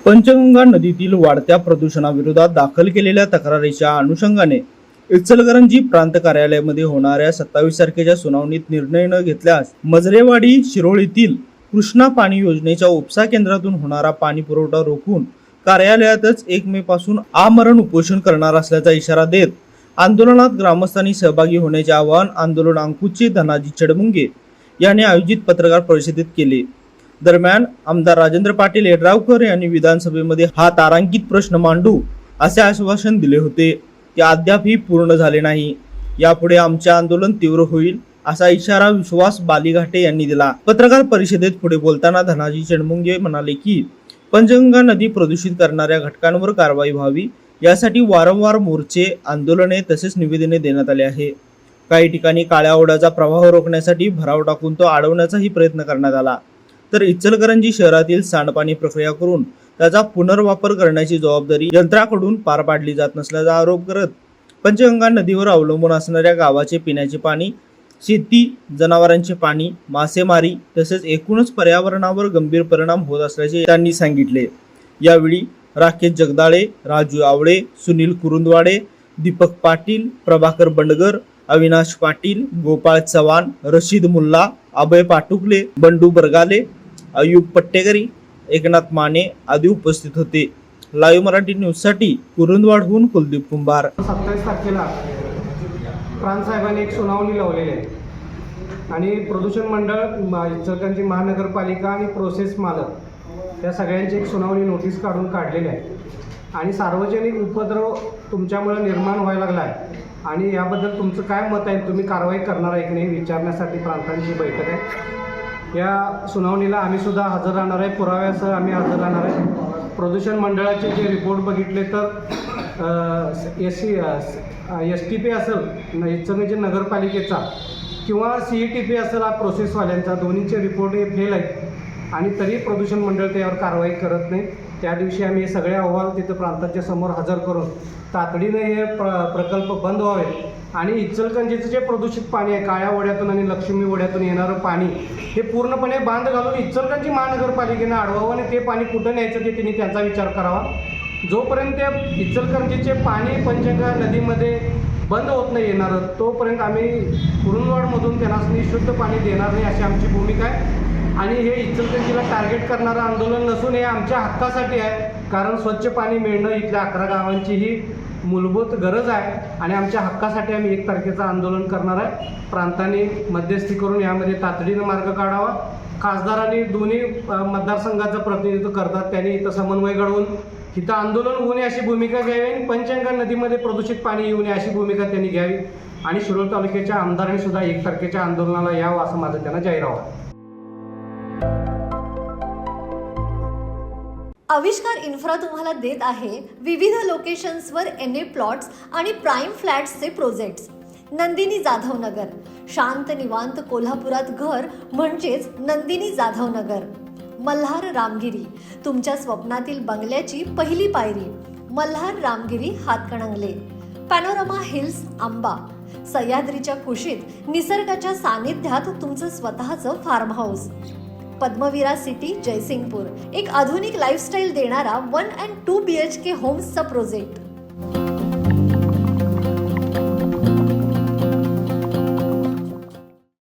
पंचगंगा नदीतील वाढत्या प्रदूषणाविरोधात दाखल केलेल्या तक्रारीच्या अनुषंगाने इचलकरंजी प्रांत कार्यालयामध्ये होणाऱ्या 27 तारखेच्या सुनावणीत निर्णय न घेतल्यास मजरेवाडी शिरोळीतील कृष्णा पाणी योजनेच्या उपसा केंद्रातून होणारा पाणी पुरवठा रोखून कार्यालयातच 1 मे पासून आमरण उपोषण करणार असल्याचा इशारा देत आंदोलनात ग्रामस्थांनी सहभागी होण्याचे आवाहन आंदोलन अंकुशचे धनाजी चडमुंगे यांनी आयोजित पत्रकार परिषदेत केले। दरम्यान आमदार राजेंद्र पाटील येड्रावकर यांनी विधानसभेमध्ये हा तारांकित प्रश्न मांडू असे आश्वासन दिले होते, ते अद्यापही पूर्ण झाले नाही। यापुढे आमचे आंदोलन तीव्र होईल असा इशारा विश्वास बालीघाटे यांनी दिला। पत्रकार परिषदेत पुढे बोलताना धनाजी चडमुंगे म्हणाले की पंचगंगा नदी प्रदूषित करणाऱ्या घटकांवर कारवाई व्हावी यासाठी वारंवार मोर्चे, आंदोलने तसेच निवेदने देण्यात आले आहे। काही ठिकाणी काळ्या ओढ्याचा प्रवाह रोखण्यासाठी भराव टाकून तो अडवण्याचाही प्रयत्न करण्यात आला, तर इचलकरंजी शहरातील सांडपाणी प्रक्रिया करून त्याचा पुनर्वापर करण्याची जबाबदारी यंत्राकडून पार पाडली जात नसल्याचा आरोप करत पंचगंगा नदीवर अवलंबून असणाऱ्या गावाचे पिण्याचे पाणी, शेती, जनावरांचे पाणी, मासेमारी तसेच एकूणच पर्यावरणावर गंभीर परिणाम होत असल्याचे त्यांनी सांगितले। यावेळी राकेश जगदाळे, राजू आवळे, सुनील कुरुंदवाडे, दीपक पाटील, प्रभाकर बंडगर, अविनाश पाटील, गोपाळ चव्हाण, रशीद मुल्ला, अभय पाटुकले, बंडू बरगाले, अयूब पट्टेकरी, एकनाथ माने आदी उपस्थित होते। लाईव्ह मराठी न्यूज साठी कुरुंदवाडहून कुलदीप कुंभार। 27 तारखेला प्रांत साहेबांनी एक सुनावणी लावलेली आहे आणि प्रदूषण मंडळ, इचलकरंजी महानगरपालिका आणि प्रोसेस मालक या सगळ्यांची एक सुनावणी नोटीस काढलेली आहे आणि सार्वजनिक उपद्रव तुमच्यामुळे निर्माण व्हायला लागला आहे आणि याबद्दल तुमचं काय मत आहे, तुम्ही कारवाई करणार आहे की नाही विचारण्यासाठी प्रांतांची बैठक आहे। या सुनावणीला आम्ही सुद्धा हजर राहणार आहे, पुराव्यासह आम्ही हजर राहणार आहे। प्रदूषण मंडळाचे जे रिपोर्ट बघितले तर STP असेल इचलकरंजी नगरपालिकेचा किंवा CETP असेल हा प्रोसेसवाल्यांचा, दोन्हीचे रिपोर्ट हे फेल आहेत आणि तरी प्रदूषण मंडळ त्यावर कारवाई करत नाही। त्या दिवशी आम्ही हे सगळे अहवाल तिथं प्रांताच्या समोर हजर करून तातडीने हे प्रकल्प बंद व्हावे आणि इचलकरंजीचं जे प्रदूषित पाणी आहे, काळ्या ओढ्यातून आणि लक्ष्मी ओढ्यातून येणारं पाणी हे पूर्णपणे बांध घालून इचलकरंजी महानगरपालिकेनं अडवावं आणि ते पाणी कुठं न्यायचं ते त्यांनी त्यांचा विचार करावा। जोपर्यंत इचलकरंजीचे पाणी पंचगंगा नदीमध्ये बंद होत नाही येणारं, तोपर्यंत आम्ही कुरुंदवाडमधून त्यांना शुद्ध पाणी देणार नाही अशी आमची भूमिका आहे आणि हे इचलकरंजीला टार्गेट करणारं आंदोलन नसून हे आमच्या हक्कासाठी आहे, कारण स्वच्छ पाणी मिळणं इथल्या 11 गावांची ही मूलभूत गरज आहे आणि आमच्या हक्कासाठी आम्ही 1 तारखेचं आंदोलन करणार आहे। प्रांतांनी मध्यस्थी करून यामध्ये तातडीनं मार्ग काढावा। खासदारांनी दोन्ही मतदारसंघाचं प्रतिनिधित्व करतात, त्यांनी इथं समन्वय घडवून इथं आंदोलन होऊ नये अशी भूमिका घ्यावी आणि पंचगंगा नदीमध्ये प्रदूषित पाणी येऊ नये अशी भूमिका त्यांनी घ्यावी आणि शिरोळ तालुक्याच्या आमदारांनी सुद्धा 1 तारखेच्या आंदोलनाला यावं असं माझं त्यांना जाहीर आवाहन। आविष्कार इन्फ्रा तुम्हाला देत आहे विविध लोकेशन्सवर NA प्लॉट्स आणि प्राईम फ्लॅट्सचे प्रोजेक्ट्स। नंदिनी जाधव नगर, शांत निवांत कोल्हापुरात घर म्हणजेच नंदिनी जाधव नगर। मल्हार रामगिरी, तुमच्या स्वप्नातील बंगल्याची पहिली पायरी। मल्हार रामगिरी हातकणंगले। पॅनोरमा हिल्स आंबा, सह्याद्रीच्या कुशीत निसर्गाच्या सानिध्यात तुमचं स्वतःचं farm house. Padmaveera city Jaysingpur, एक आधुनिक लाईफस्टाईल देणारा 1 and 2 BHK होम्सचा प्रोजेक्ट।